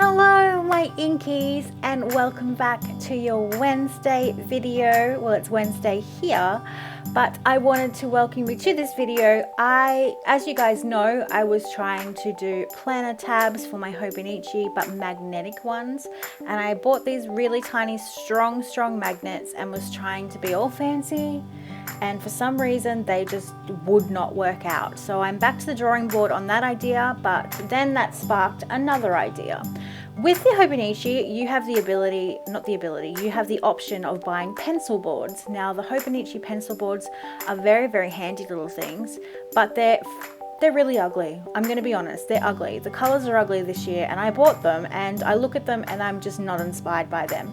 Hello my inkies, and welcome back to your Wednesday video. Well, it's Wednesday here, but I wanted to welcome you to this video. As you guys know, I was trying to do planner tabs for my Hobonichi, but magnetic ones, and I bought these really tiny strong magnets and was trying to be all fancy, and for some reason they just would not work out. So I'm back to the drawing board on that idea, but then that sparked another idea. With the Hobonichi, you have you have the option of buying pencil boards. Now the Hobonichi pencil boards are very handy little things, but they're really ugly. I'm going to be honest, they're ugly. The colors are ugly this year, and I bought them and I look at them and I'm just not inspired by them.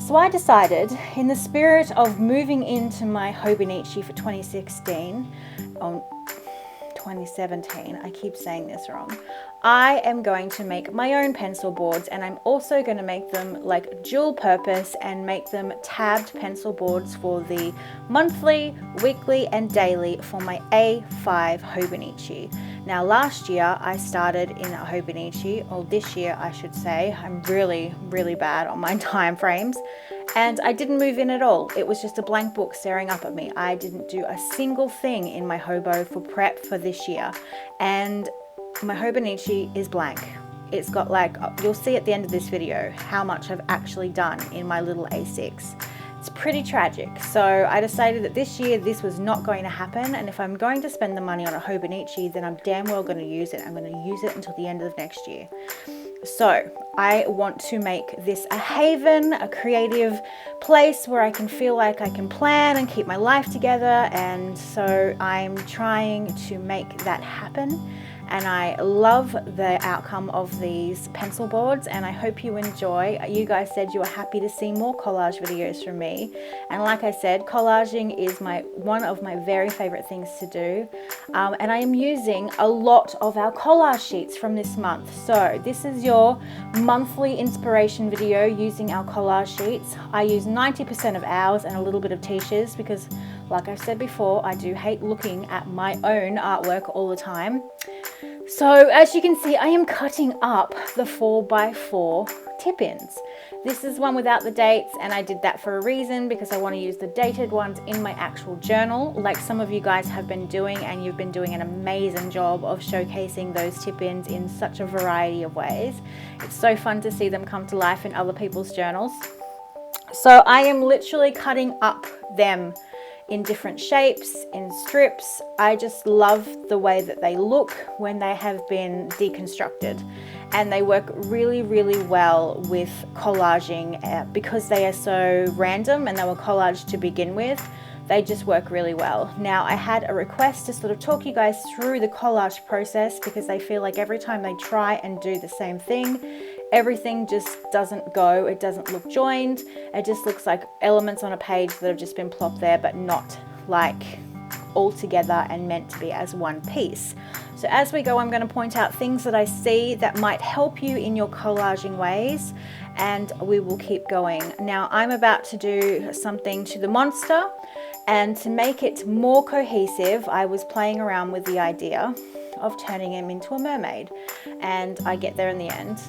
So I decided, in the spirit of moving into my Hobonichi for 2017, I keep saying this wrong, I am going to make my own pencil boards, and I'm also going to make them like dual purpose and make them tabbed pencil boards for the monthly, weekly and daily for my A5 Hobonichi. Now last year I started in a Hobonichi, or this year I should say. I'm really bad on my time frames, and I didn't move in at all. It was just a blank book staring up at me. I didn't do a single thing in my Hobo for prep for this year, and my Hobonichi is blank. It's got, like, you'll see at the end of this video how much I've actually done in my little A6. It's pretty tragic. So I decided that this year this was not going to happen, and if I'm going to spend the money on a Hobonichi, then I'm damn well going to use it. I'm going to use it until the end of next year. So I want to make this a haven, a creative place where I can feel like I can plan and keep my life together, and so I'm trying to make that happen. And I love the outcome of these pencil boards, and I hope you enjoy. You guys said you were happy to see more collage videos from me, and like I said, collaging is one of my very favorite things to do, and I am using a lot of our collage sheets from this month. So this is your monthly inspiration video using our collage sheets. I use 90% of ours and a little bit of Tisha's because, like I said before, I do hate looking at my own artwork all the time. So as you can see, I am cutting up the 4x4 tip-ins. This is one without the dates, and I did that for a reason, because I want to use the dated ones in my actual journal, like some of you guys have been doing, and you've been doing an amazing job of showcasing those tip-ins in such a variety of ways. It's so fun to see them come to life in other people's journals. So I am literally cutting up them in different shapes, in strips. I just love the way that they look when they have been deconstructed, and they work really well with collaging because they are so random and they were collaged to begin with. They just work really well. Now I had a request to sort of talk you guys through the collage process, because I feel like every time they try and do the same thing, everything just doesn't go. It doesn't look joined. It just looks like elements on a page that have just been plopped there, but not like all together and meant to be as one piece. So as we go, I'm going to point out things that I see that might help you in your collaging ways, and we will keep going. Now I'm about to do something to the monster, and to make it more cohesive, I was playing around with the idea of turning him into a mermaid, and I get there in the end.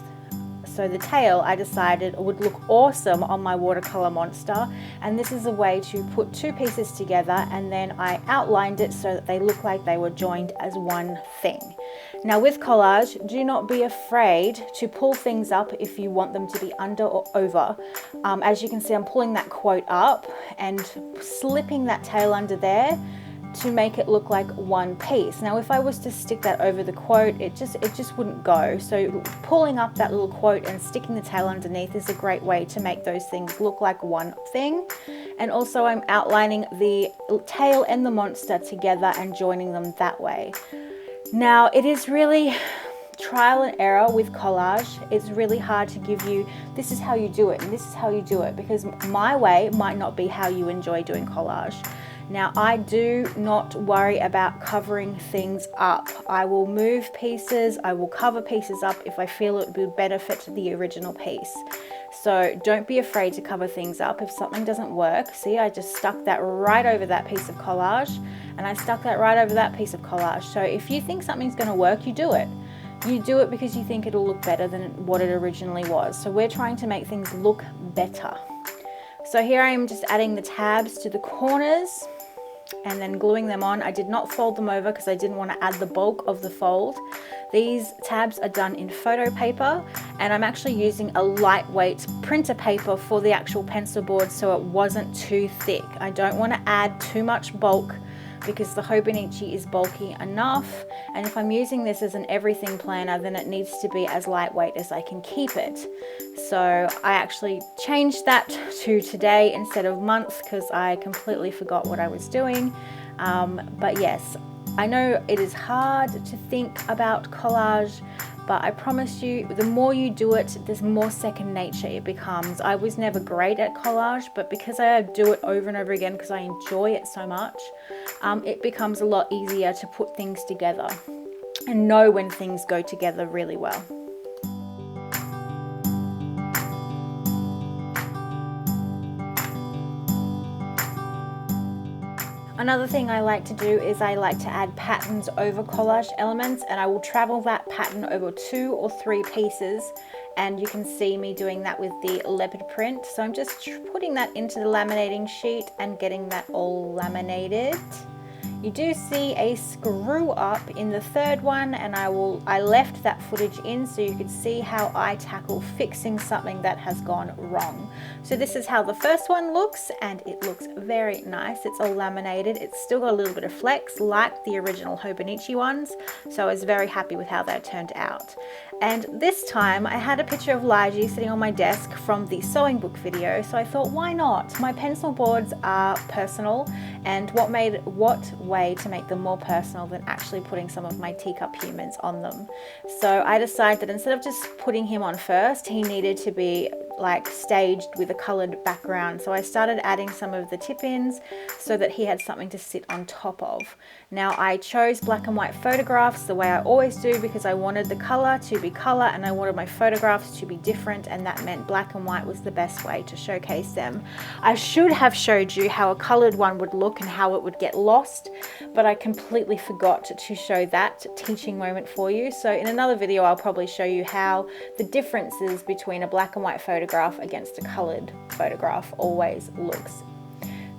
So the tail, I decided, would look awesome on my watercolor monster, and this is a way to put two pieces together, and then I outlined it so that they look like they were joined as one thing. Now with collage, do not be afraid to pull things up if you want them to be under or over. As you can see, I'm pulling that quote up and slipping that tail under there to make it look like one piece. Now if I was to stick that over the quote, it just wouldn't go. So pulling up that little quote and sticking the tail underneath is a great way to make those things look like one thing. And also I'm outlining the tail and the monster together and joining them that way. Now it is really trial and error with collage. It's really hard to give you, this is how you do it and this is how you do it, because my way might not be how you enjoy doing collage. Now I do not worry about covering things up. I will move pieces, I will cover pieces up if I feel it would benefit the original piece. So don't be afraid to cover things up if something doesn't work. See, I just stuck that right over that piece of collage, and I stuck that right over that piece of collage. So if you think something's going to work, you do it. You do it because you think it'll look better than what it originally was. So we're trying to make things look better. So here I am just adding the tabs to the corners and then gluing them on. I did not fold them over because I didn't want to add the bulk of the fold. These tabs are done in photo paper, and I'm actually using a lightweight printer paper for the actual pencil board so it wasn't too thick. I don't want to add too much bulk because the Hobonichi is bulky enough, and if I'm using this as an everything planner, then it needs to be as lightweight as I can keep it. So I actually changed that to today instead of months because I completely forgot what I was doing. But yes, I know it is hard to think about collage, but I promise you, the more you do it, the more second nature it becomes. I was never great at collage, but because I do it over and over again because I enjoy it so much, it becomes a lot easier to put things together and know when things go together really well. Another thing I like to do is I like to add patterns over collage elements, and I will travel that pattern over 2 or 3 pieces, and you can see me doing that with the leopard print. So I'm just putting that into the laminating sheet and getting that all laminated. You do see a screw up in the third one, and I left that footage in so you could see how I tackle fixing something that has gone wrong. So this is how the first one looks, and it looks very nice. It's all laminated. It's still got a little bit of flex like the original Hobonichi ones, so I was very happy with how that turned out. And this time I had a picture of Laji sitting on my desk from the sewing book video, so I thought, why not? My pencil boards are personal, and what way to make them more personal than actually putting some of my teacup humans on them. So I decided that instead of just putting him on first, he needed to be like staged with a colored background. So I started adding some of the tip-ins so that he had something to sit on top of. Now I chose black and white photographs the way I always do because I wanted the color to be color and I wanted my photographs to be different, and that meant black and white was the best way to showcase them. I should have showed you how a colored one would look and how it would get lost, but I completely forgot to show that teaching moment for you. So in another video I'll probably show you how the differences between a black and white photograph against a colored photograph always looks.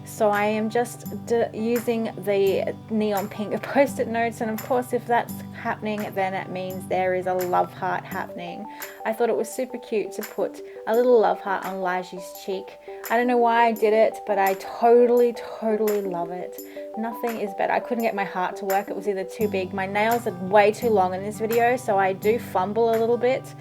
So I am just using the neon pink post-it notes, and of course if that's happening then it means there is a love heart happening. I thought it was super cute to put a little love heart on Laji's cheek. I don't know why I did it, but I totally love it. Nothing is better. I couldn't get my heart to work. It was either too big. My nails are way too long in this video, so I do fumble a little bit.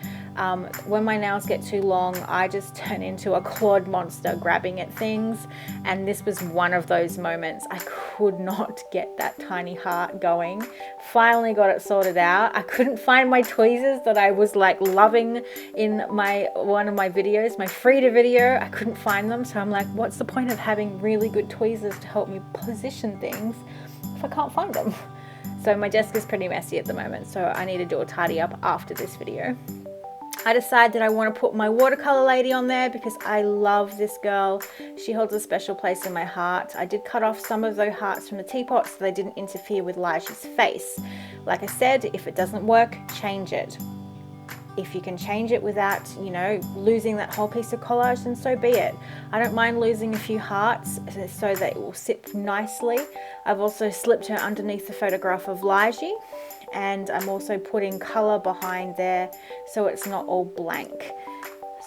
When my nails get too long, I just turn into a clawed monster grabbing at things, and this was one of those moments. I could not get that tiny heart going. Finally got it sorted out. I couldn't find my tweezers that I was like loving in one of my videos, my Frida video. I couldn't find them, so I'm like, what's the point of having really good tweezers to help me position things if I can't find them? So my desk is pretty messy at the moment, so I need to do a tidy up after this video. I decided that I want to put my watercolor lady on there because I love this girl. She holds a special place in my heart. I did cut off some of those hearts from the teapot so they didn't interfere with Laji's face. Like I said, if it doesn't work, change it. If you can change it without, you know, losing that whole piece of collage, then so be it. I don't mind losing a few hearts so that it will sit nicely. I've also slipped her underneath the photograph of Laji, and I'm also putting color behind there so it's not all blank.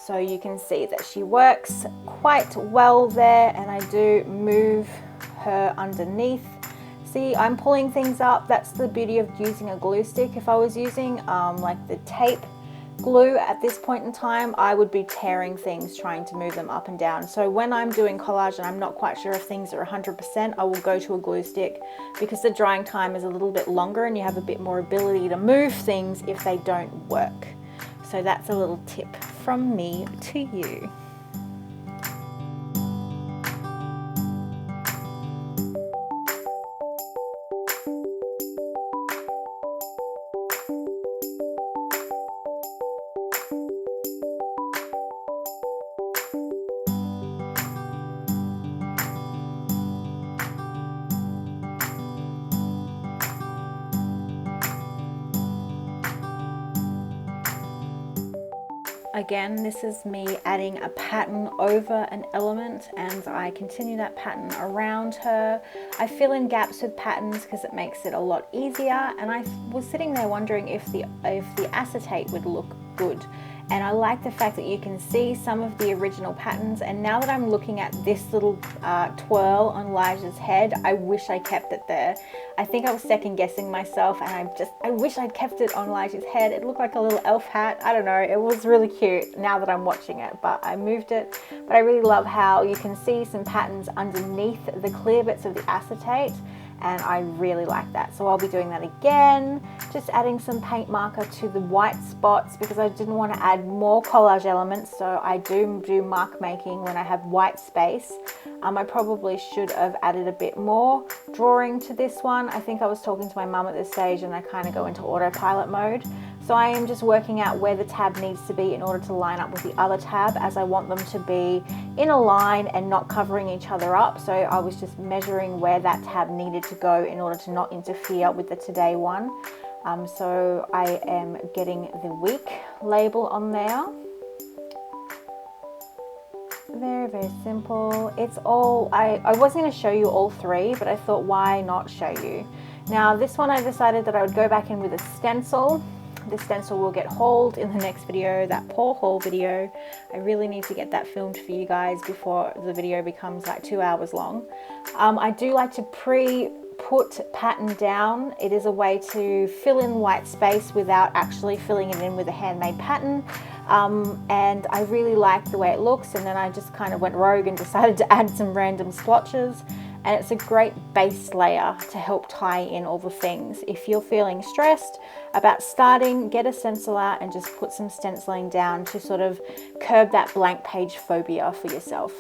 So you can see that she works quite well there, and I do move her underneath. See, I'm pulling things up. That's the beauty of using a glue stick. If I was using like the tape glue at this point in time, I would be tearing things trying to move them up and down. So when I'm doing collage and I'm not quite sure if things are 100%, I will go to a glue stick because the drying time is a little bit longer and you have a bit more ability to move things if they don't work. So that's a little tip from me to you. Again, this is me adding a pattern over an element, and I continue that pattern around her. I fill in gaps with patterns because it makes it a lot easier, and I was sitting there wondering if the acetate would look good. And I like the fact that you can see some of the original patterns, and now that I'm looking at this little twirl on Lija's head, I wish I kept it there. I think I was second guessing myself, and I wish I'd kept it on Lija's head. It looked like a little elf hat. I don't know, it was really cute now that I'm watching it, but I moved it. But I really love how you can see some patterns underneath the clear bits of the acetate, and I really like that. So I'll be doing that again, just adding some paint marker to the white spots because I didn't want to add more collage elements. So I do mark making when I have white space. I probably should have added a bit more drawing to this one. I think I was talking to my mum at this stage and I kind of go into autopilot mode. So I am just working out where the tab needs to be in order to line up with the other tab, as I want them to be in a line and not covering each other up. So I was just measuring where that tab needed to go in order to not interfere with the today one. So I am getting the week label on there. Very, very simple. It's all, I was going to show you all three, but I thought, why not show you? Now this one I decided that I would go back in with a stencil. The stencil will get hauled in the next video, that poor haul video. I really need to get that filmed for you guys before the video becomes like 2 hours long. I do like to put pattern down. It is a way to fill in white space without actually filling it in with a handmade pattern. And I really like the way it looks, and then I just kind of went rogue and decided to add some random splotches. And it's a great base layer to help tie in all the things. If you're feeling stressed about starting, get a stencil out and just put some stenciling down to sort of curb that blank page phobia for yourself.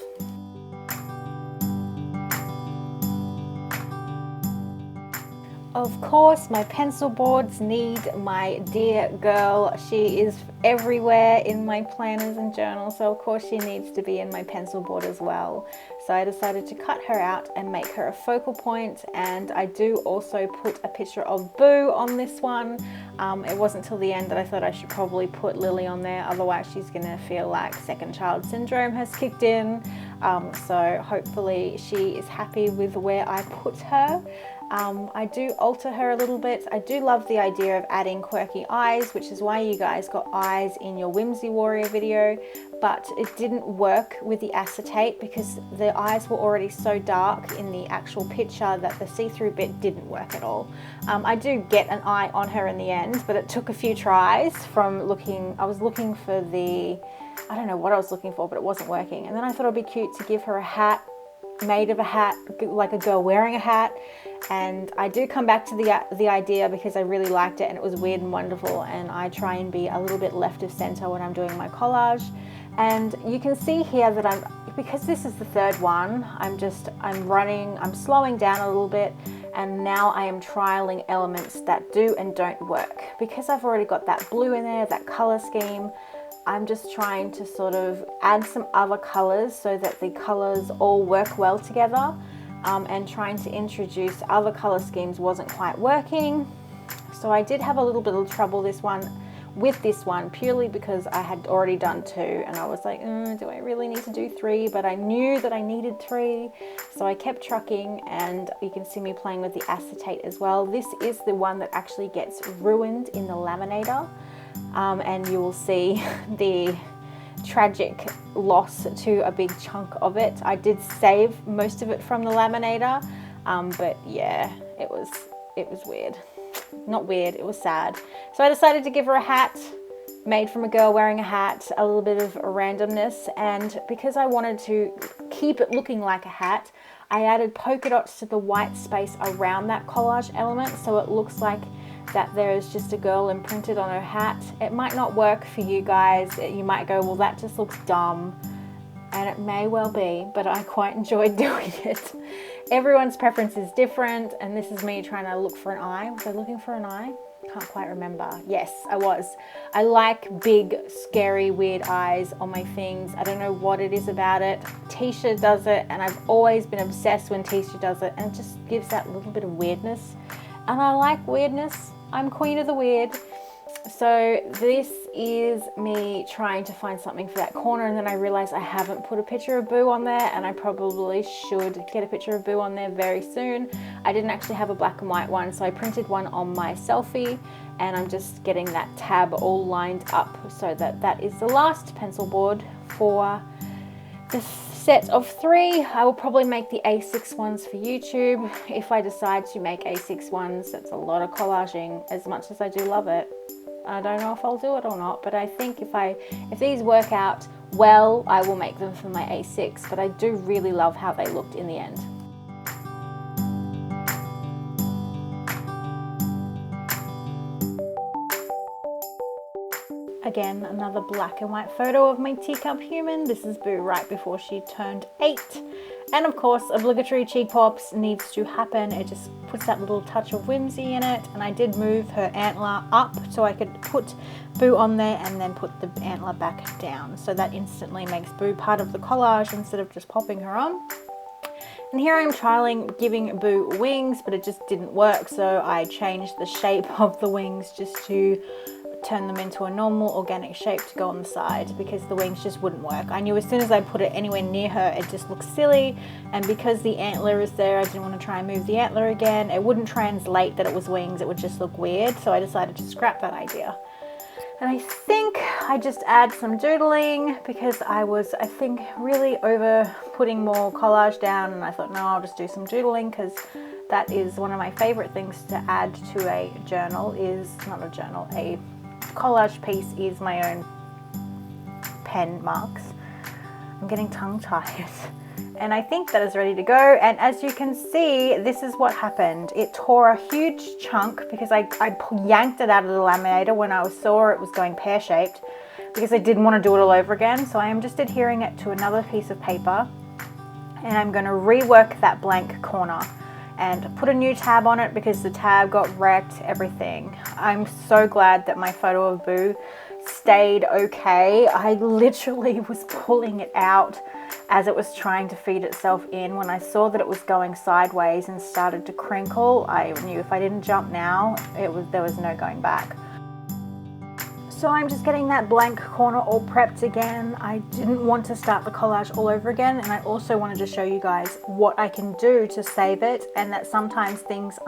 Of course, my pencil boards need my dear girl. She is everywhere in my planners and journals, so of course she needs to be in my pencil board as well. So I decided to cut her out and make her a focal point, and I do also put a picture of Boo on this one. It wasn't till the end that I thought I should probably put Lily on there, otherwise she's gonna feel like second child syndrome has kicked in. So hopefully she is happy with where I put her. I do alter her a little bit. I do love the idea of adding quirky eyes, which is why you guys got eyes in your Whimsy Warrior video, but it didn't work with the acetate because the eyes were already so dark in the actual picture that the see-through bit didn't work at all. I do get an eye on her in the end, but it took a few tries from looking. I was looking for I don't know what I was looking for, but it wasn't working. And then I thought it'd be cute to give her a hat made of a hat, like a girl wearing a hat. And I do come back to the idea because I really liked it and it was weird and wonderful, and I try and be a little bit left of center when I'm doing my collage. And you can see here that because this is the third one, I'm slowing down a little bit, and now I am trialing elements that do and don't work. Because I've already got that blue in there, that color scheme, I'm just trying to sort of add some other colors so that the colors all work well together, and trying to introduce other color schemes wasn't quite working. So I did have a little bit of trouble with this one purely because I had already done 2 and I was like, do I really need to do 3? But I knew that I needed 3, so I kept trucking, and you can see me playing with the acetate as well. This is the one that actually gets ruined in the laminator. And you will see the tragic loss to a big chunk of it. I did save most of it from the laminator, but yeah, it was weird. Not weird, it was sad. So I decided to give her a hat made from a girl wearing a hat, a little bit of randomness, and because I wanted to keep it looking like a hat, I added polka dots to the white space around that collage element, so it looks like that there is just a girl imprinted on her hat. It might not work for you guys. You might go, well, that just looks dumb. And it may well be, but I quite enjoyed doing it. Everyone's preference is different, and this is me trying to look for an eye. Was I looking for an eye? Can't quite remember. Yes, I was. I like big, scary, weird eyes on my things. I don't know what it is about it. Tisha does it, and I've always been obsessed when Tisha does it, and it just gives that little bit of weirdness. And I like weirdness. I'm queen of the weird. So this is me trying to find something for that corner, and then I realized I haven't put a picture of Boo on there, and I probably should get a picture of Boo on there very soon. I didn't actually have a black and white one, so I printed one on my selfie, and I'm just getting that tab all lined up so that that is the last pencil board for the set of 3. I will probably make the A6 ones for YouTube if I decide to make A6 ones. That's a lot of collaging, as much as I do love it. I don't know if I'll do it or not, but I think if these work out well, I will make them for my A6, but I do really love how they looked in the end. Again, another black and white photo of my teacup human. This is Boo right before she turned 8. And of course, obligatory cheek pops needs to happen. It just puts that little touch of whimsy in it. And I did move her antler up so I could put Boo on there and then put the antler back down. So that instantly makes Boo part of the collage instead of just popping her on. And here I'm trialing giving Boo wings, but it just didn't work. So I changed the shape of the wings just to turn them into a normal organic shape to go on the side, because the wings just wouldn't work. I knew as soon as I put it anywhere near her, it just looks silly, and because the antler is there, I didn't want to try and move the antler again. It wouldn't translate that it was wings, it would just look weird, so I decided to scrap that idea. And I think I just add some doodling because I think really over putting more collage down, and I thought, no, I'll just do some doodling because that is one of my favorite things to add to a journal. A collage piece is my own pen marks. I'm getting tongue-tied. And I think that is ready to go. And as you can see, this is what happened. It tore a huge chunk because I yanked it out of the laminator when I saw it was going pear-shaped, because I didn't want to do it all over again. So I am just adhering it to another piece of paper, and I'm going to rework that blank corner and put a new tab on it because the tab got wrecked, everything. I'm so glad that my photo of Boo stayed okay. I literally was pulling it out as it was trying to feed itself in. When I saw that it was going sideways and started to crinkle, I knew if I didn't jump now, there was no going back. So I'm just getting that blank corner all prepped again. I didn't want to start the collage all over again, and I also wanted to show you guys what I can do to save it, and that sometimes things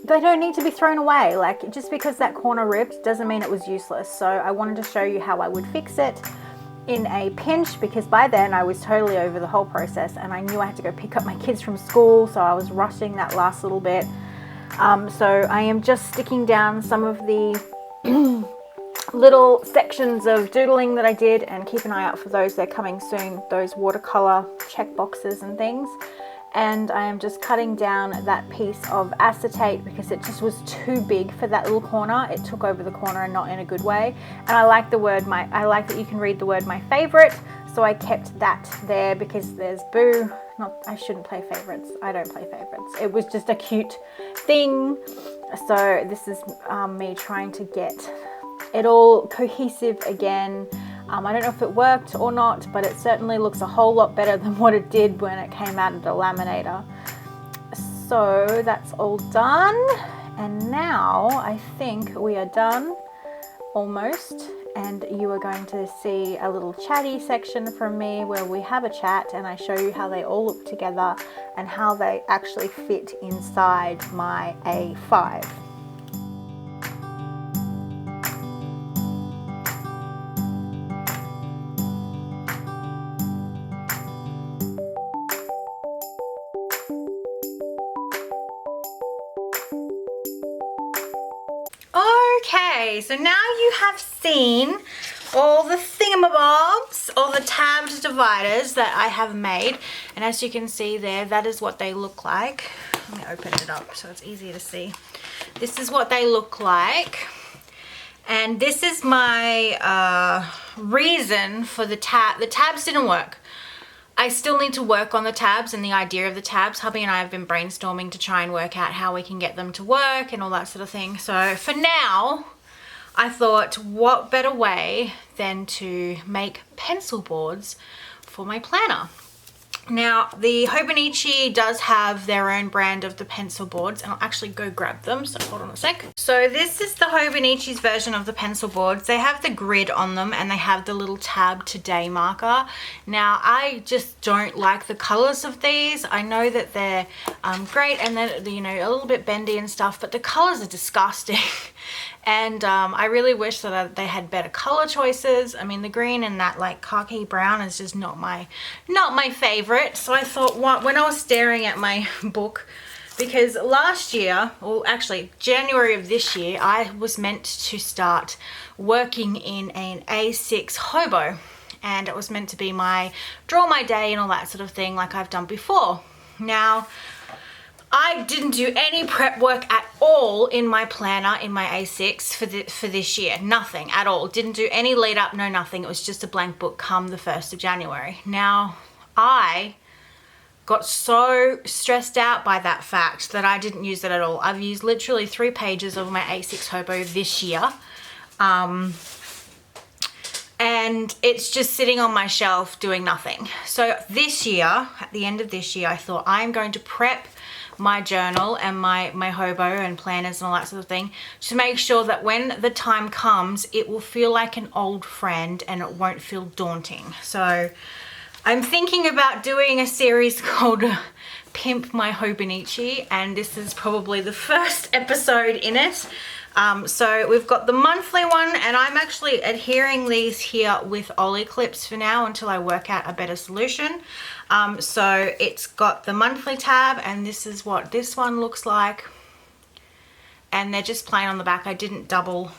they don't need to be thrown away. Like, just because that corner ripped doesn't mean it was useless. So I wanted to show you how I would fix it in a pinch, because by then I was totally over the whole process and I knew I had to go pick up my kids from school, so I was rushing that last little bit. So I am just sticking down some of the little sections of doodling that I did, and keep an eye out for those. They're coming soon, those watercolor check boxes and things. And I am just cutting down that piece of acetate because it just was too big for that little corner. It took over the corner and not in a good way. And I like I like that you can read the word my favorite, so I kept that there because there's Boo. I shouldn't play favorites. I don't play favorites. It was just a cute thing. So this is me trying to get it all cohesive again. I don't know if it worked or not, but it certainly looks a whole lot better than what it did when it came out of the laminator. So that's all done. And now I think we are done almost. And you are going to see a little chatty section from me where we have a chat and I show you how they all look together and how they actually fit inside my A5. Okay, so now you have seen all the thingamabobs, all the tabbed dividers that I have made. And as you can see there, that is what they look like. Let me open it up so it's easier to see. This is what they look like. And this is my reason for the tab. The tabs didn't work. I still need to work on the tabs and the idea of the tabs. Hubby and I have been brainstorming to try and work out how we can get them to work and all that sort of thing. So for now, I thought, what better way than to make pencil boards for my planner. Now, the Hobonichi does have their own brand of the pencil boards, and I'll actually go grab them, so hold on a sec. So this is the Hobonichi's version of the pencil boards. They have the grid on them, and they have the little tab today marker. Now, I just don't like the colors of these. I know that they're great, and they're, you know, a little bit bendy and stuff, but the colors are disgusting. And I really wish that they had better color choices. I mean, the green and that like khaki brown is just not my favorite. So I thought, when I was staring at my book, because last year, or actually January of this year, I was meant to start working in an A6 hobo, and it was meant to be my draw my day and all that sort of thing like I've done before. Now, I didn't do any prep work at all in my planner, in my A6 for this year. Nothing at all. Didn't do any lead up, no nothing. It was just a blank book come the 1st of January. Now, I got so stressed out by that fact that I didn't use it at all. I've used literally 3 pages of my A6 hobo this year. And it's just sitting on my shelf doing nothing. So this year, at the end of this year, I thought I'm going to prep my journal and my hobo and planners and all that sort of thing to make sure that when the time comes, it will feel like an old friend and it won't feel daunting. So I'm thinking about doing a series called Pimp My Hobonichi, and this is probably the first episode in it. So we've got the monthly one, and I'm actually adhering these here with Ollie clips for now until I work out a better solution. So it's got the monthly tab, and this is what this one looks like. And they're just plain on the back. I didn't double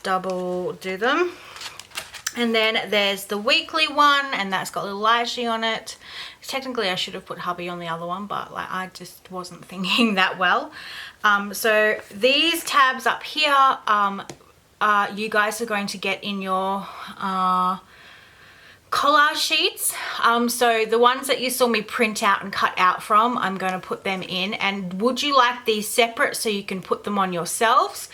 do them. And then there's the weekly one, and that's got little Ligy on it. Technically, I should have put hubby on the other one, but like I just wasn't thinking that well. So these tabs up here, you guys are going to get in your collage sheets. So the ones that you saw me print out and cut out from, I'm going to put them in. And would you like these separate so you can put them on yourselves?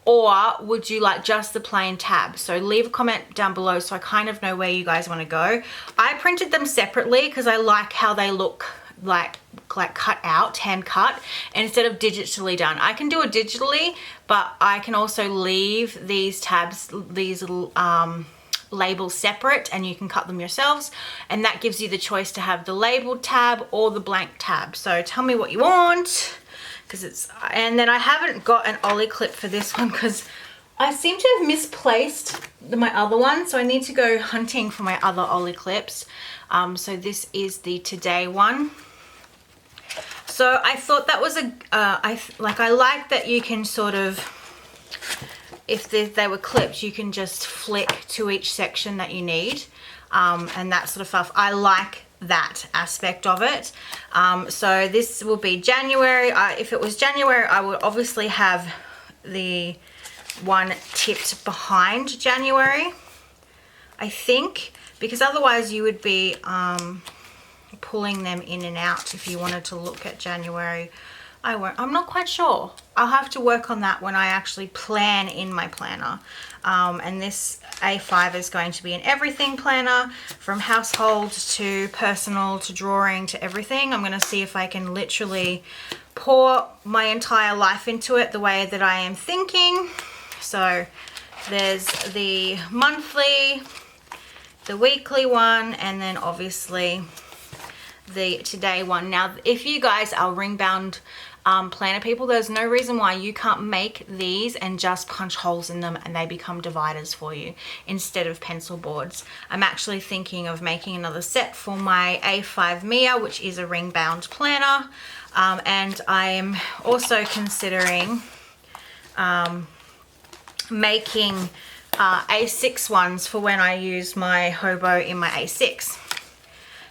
Or would you like just the plain tab? So leave a comment down below so I kind of know where you guys want to go. I printed them separately because I like how they look like cut out, hand cut, instead of digitally done. I can do it digitally, but I can also leave these tabs, these little labels separate, and you can cut them yourselves, and that gives you the choice to have the labeled tab or the blank tab. So tell me what you want. And then I haven't got an Ollie clip for this one because I seem to have misplaced my other one, so I need to go hunting for my other Ollie clips. So this is the today one. So I thought that was I like that you can sort of, if they were clipped, you can just flick to each section that you need, and that sort of stuff. I like that aspect of it. So this will be January. If it was January, I would obviously have the one tipped behind January, I think, because otherwise you would be pulling them in and out if you wanted to look at January. I'm not quite sure. I'll have to work on that when I actually plan in my planner. And this A5 is going to be an everything planner, from household to personal to drawing to everything. I'm going to see if I can literally pour my entire life into it the way that I am thinking. So there's the monthly, the weekly one, and then obviously the today one. Now, if you guys are ring bound planner people, there's no reason why you can't make these and just punch holes in them and they become dividers for you instead of pencil boards. I'm actually thinking of making another set for my A5 Mia, which is a ring bound planner, and I'm also considering making A6 ones for when I use my hobo in my A6.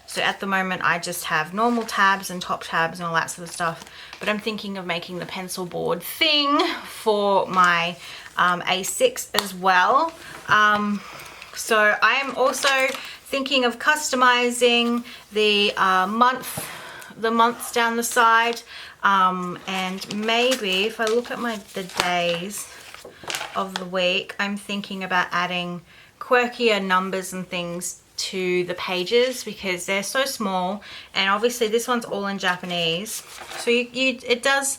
So at the moment I just have normal tabs and top tabs and all that sort of stuff, but I'm thinking of making the pencil board thing for my A6 as well. So I am also thinking of customizing the months down the side, and maybe if I look at the days of the week, I'm thinking about adding quirkier numbers and things to the pages because they're so small, and obviously this one's all in Japanese. So it does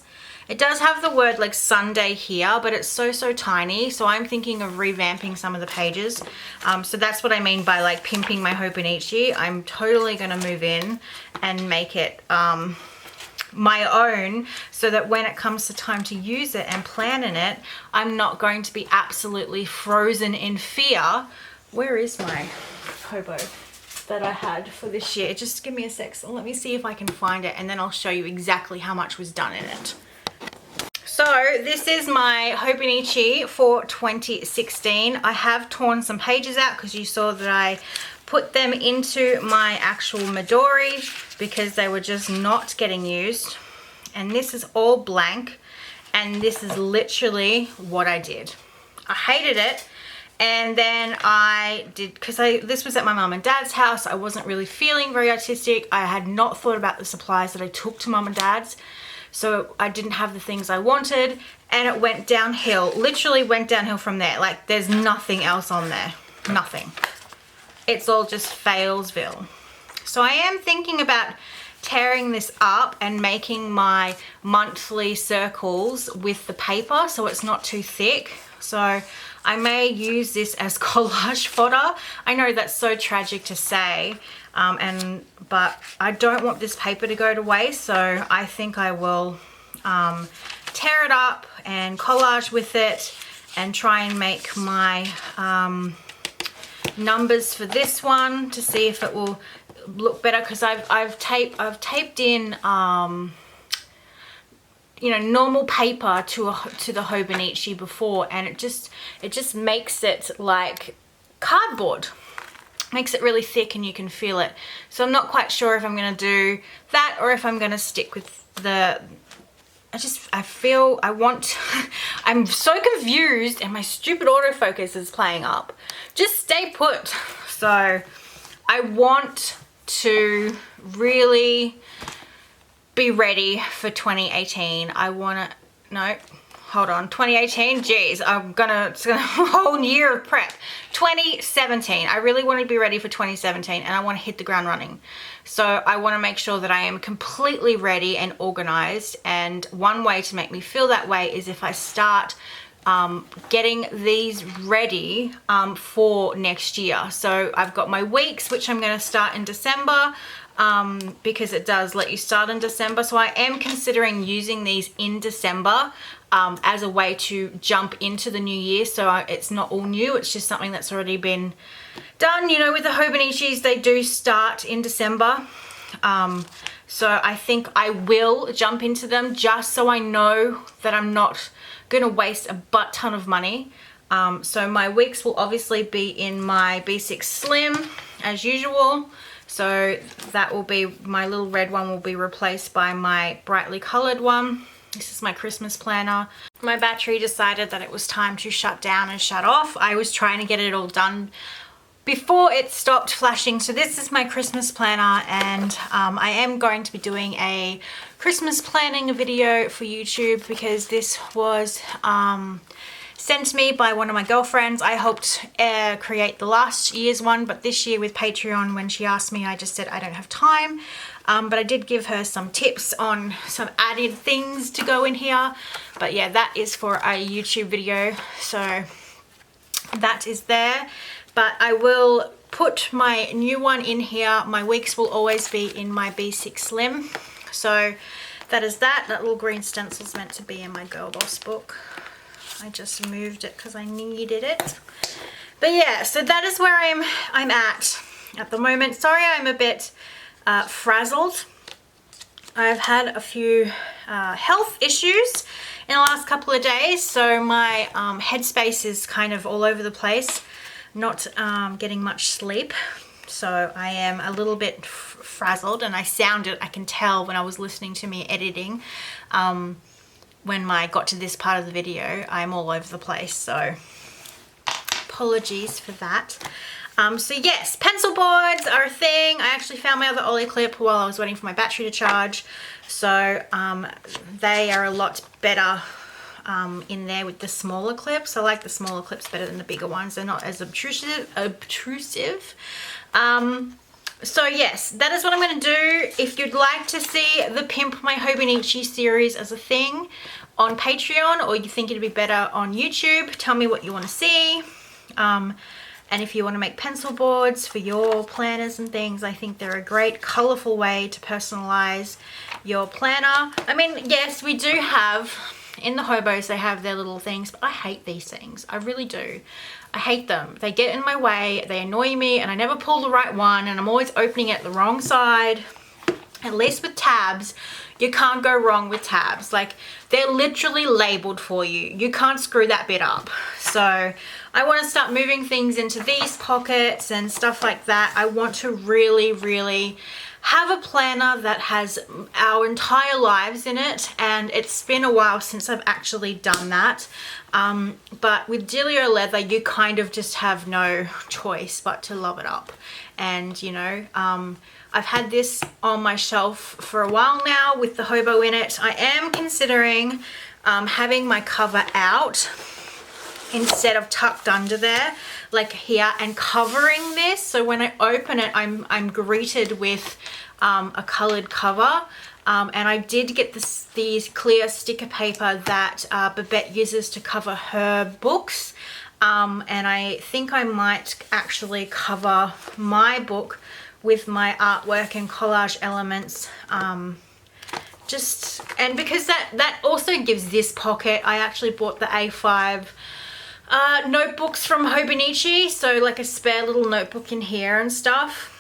have the word like Sunday here, but it's so tiny. So I'm thinking of revamping some of the pages. So that's what I mean by like pimping my Hobonichi. I'm totally going to move in and make it my own, so that when it comes to time to use it and plan in it, I'm not going to be absolutely frozen in fear. Where is my hobo that I had for this year? Just give me a sec. So let me see if I can find it, and then I'll show you exactly how much was done in it. So this is my Hobonichi for 2016. I have torn some pages out because you saw that I put them into my actual Midori because they were just not getting used. And this is all blank, and this is literally what I did. I hated it, and then I did, because this was at my mum and dad's house. I wasn't really feeling very artistic. I had not thought about the supplies that I took to mum and dad's, so I didn't have the things I wanted, and it went downhill. Literally went downhill from there. Like, there's nothing else on there. Nothing. It's all just failsville. So I am thinking about tearing this up and making my monthly circles with the paper so it's not too thick. So I may use this as collage fodder. I know that's so tragic to say, but I don't want this paper to go to waste, so I think I will tear it up and collage with it and try and make my numbers for this one to see if it will look better, because I've taped in you know, normal paper to the Hobonichi before, and it just makes it like cardboard. Makes it really thick and you can feel it. So I'm not quite sure if I'm going to do that or if I'm going to stick with the... I'm so confused, and my stupid autofocus is playing up. Just stay put. So I want to really be ready for 2018. I want to... No, hold on. 2018? Geez, it's a whole year of prep. 2017. I really want to be ready for 2017, and I want to hit the ground running. So I want to make sure that I am completely ready and organized, and one way to make me feel that way is if I start getting these ready for next year. So I've got my weeks, which I'm going to start in December, because it does let you start in December. So I am considering using these in December as a way to jump into the new year. So it's not all new, it's just something that's already been done. You know, with the Hobonichis, they do start in December. So I think I will jump into them just so I know that I'm not going to waste a butt ton of money. So my weeks will obviously be in my B6 Slim as usual. So that will be, my little red one will be replaced by my brightly colored one. This is my Christmas planner. My battery decided that it was time to shut down and shut off. I was trying to get it all done before it stopped flashing. So this is my Christmas planner, and I am going to be doing a Christmas planning video for YouTube because this was sent to me by one of my girlfriends. I helped create the last year's one, but this year with Patreon, when she asked me, I just said I don't have time. But I did give her some tips on some added things to go in here. But yeah, that is for a YouTube video. So that is there. But I will put my new one in here. My weeks will always be in my B6 Slim. So that is that. That little green stencil is meant to be in my Girl Boss book. I just moved it because I needed it. But yeah, so that is where I'm at the moment. Sorry, I'm a bit frazzled. I've had a few health issues in the last couple of days, so my headspace is kind of all over the place, not getting much sleep. So I am a little bit frazzled, and I can tell when I was listening to me editing, when I got to this part of the video, I'm all over the place, so apologies for that. So yes, pencil boards are a thing. I actually found my other Ollie clip while I was waiting for my battery to charge. So they are a lot better in there with the smaller clips. I like the smaller clips better than the bigger ones. They're not as obtrusive. So yes, that is what I'm going to do. If you'd like to see the Pimp My Hobonichi series as a thing on Patreon, or you think it'd be better on YouTube, tell me what you want to see. And if you want to make pencil boards for your planners and things, I think they're a great colourful way to personalize your planner. I mean, yes, we do have, in the hobos, they have their little things, but I hate these things. I really do. I hate them. They get in my way, they annoy me, and I never pull the right one, and I'm always opening it the wrong side. At least with tabs, you can't go wrong with tabs. Like, they're literally labeled for you. You can't screw that bit up. So I want to start moving things into these pockets and stuff like that. I want to really, really have a planner that has our entire lives in it, and it's been a while since I've actually done that. But with Dealio leather, you kind of just have no choice but to love it up. And you know, I've had this on my shelf for a while now with the hobo in it. I am considering having my cover out instead of tucked under there, like here, and covering this, so when I open it, I'm greeted with a colored cover. And I did get these clear sticker paper that Babette uses to cover her books, and I think I might actually cover my book with my artwork and collage elements, and because that also gives this pocket. I actually bought the A5 notebooks from Hobonichi, so like a spare little notebook in here and stuff.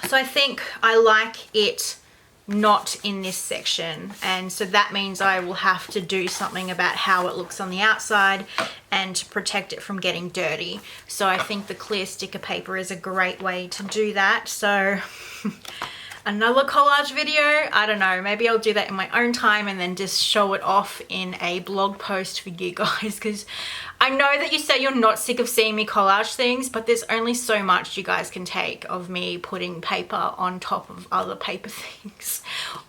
So I think I like it not in this section, and so that means I will have to do something about how it looks on the outside and to protect it from getting dirty. So I think the clear sticker paper is a great way to do that. So another collage video, I don't know, maybe I'll do that in my own time and then just show it off in a blog post for you guys, because I know that you say you're not sick of seeing me collage things, but there's only so much you guys can take of me putting paper on top of other paper things.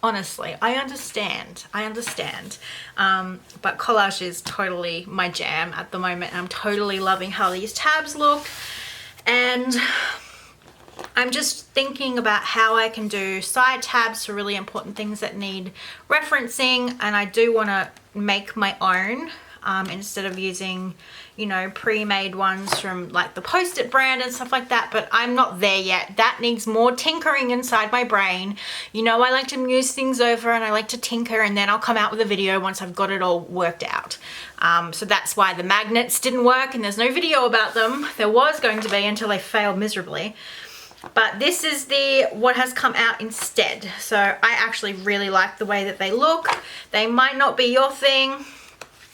Honestly, I understand. But collage is totally my jam at the moment, and I'm totally loving how these tabs look. And I'm just thinking about how I can do side tabs for really important things that need referencing, and I do want to make my own instead of using, you know, pre-made ones from like the Post-it brand and stuff like that. But I'm not there yet. That needs more tinkering inside my brain. You know, I like to muse things over and I like to tinker, and then I'll come out with a video once I've got it all worked out. So that's why the magnets didn't work and there's no video about them. There was going to be until they failed miserably. But this is what has come out instead. So I actually really like the way that they look. They might not be your thing,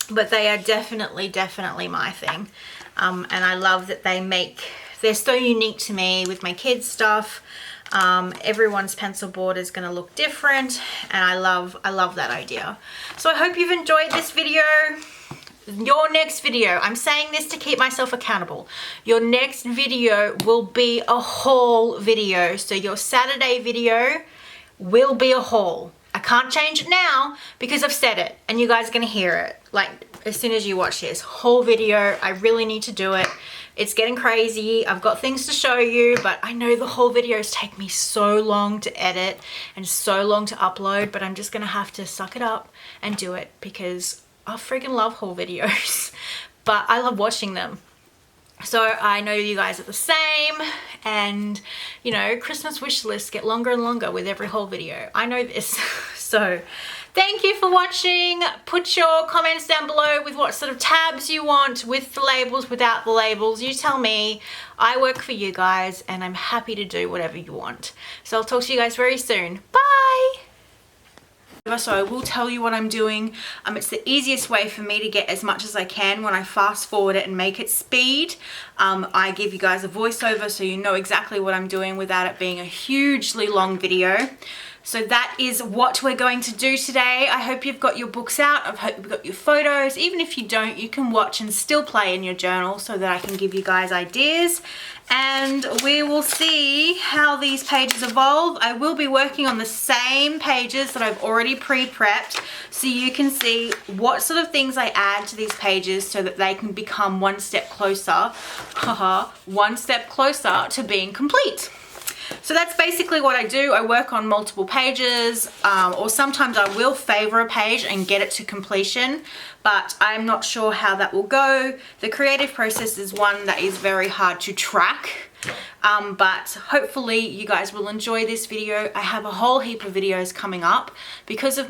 but they are definitely my thing. And I love that they're so unique to me with my kids stuff. Everyone's pencil board is going to look different, and I love that idea. So I hope you've enjoyed this video. Your next video, I'm saying this to keep myself accountable, your next video will be a haul video. So your Saturday video will be a haul. I can't change it now because I've said it, and you guys are going to hear it like as soon as you watch this whole video. I really need to do it. It's getting crazy. I've got things to show you, but I know the whole videos take me so long to edit and so long to upload, but I'm just going to have to suck it up and do it because I freaking love haul videos, but I love watching them. So I know you guys are the same, and you know, Christmas wish lists get longer and longer with every haul video. I know this. So thank you for watching. Put your comments down below with what sort of tabs you want, with the labels, without the labels. You tell me. I work for you guys, and I'm happy to do whatever you want. So I'll talk to you guys very soon. Bye! So I will tell you what I'm doing. It's the easiest way for me to get as much as I can when I fast forward it and make it speed. I give you guys a voiceover so you know exactly what I'm doing without it being a hugely long video. So that is what we're going to do today. I hope you've got your books out. I hope you've got your photos. Even if you don't, you can watch and still play in your journal so that I can give you guys ideas. And we will see how these pages evolve. I will be working on the same pages that I've already pre-prepped, so you can see what sort of things I add to these pages so that they can become one step closer, one step closer to being complete. So that's basically what I do. I work on multiple pages, or sometimes I will favor a page and get it to completion, but I'm not sure how that will go. The creative process is one that is very hard to track, but hopefully you guys will enjoy this video. I have a whole heap of videos coming up because of my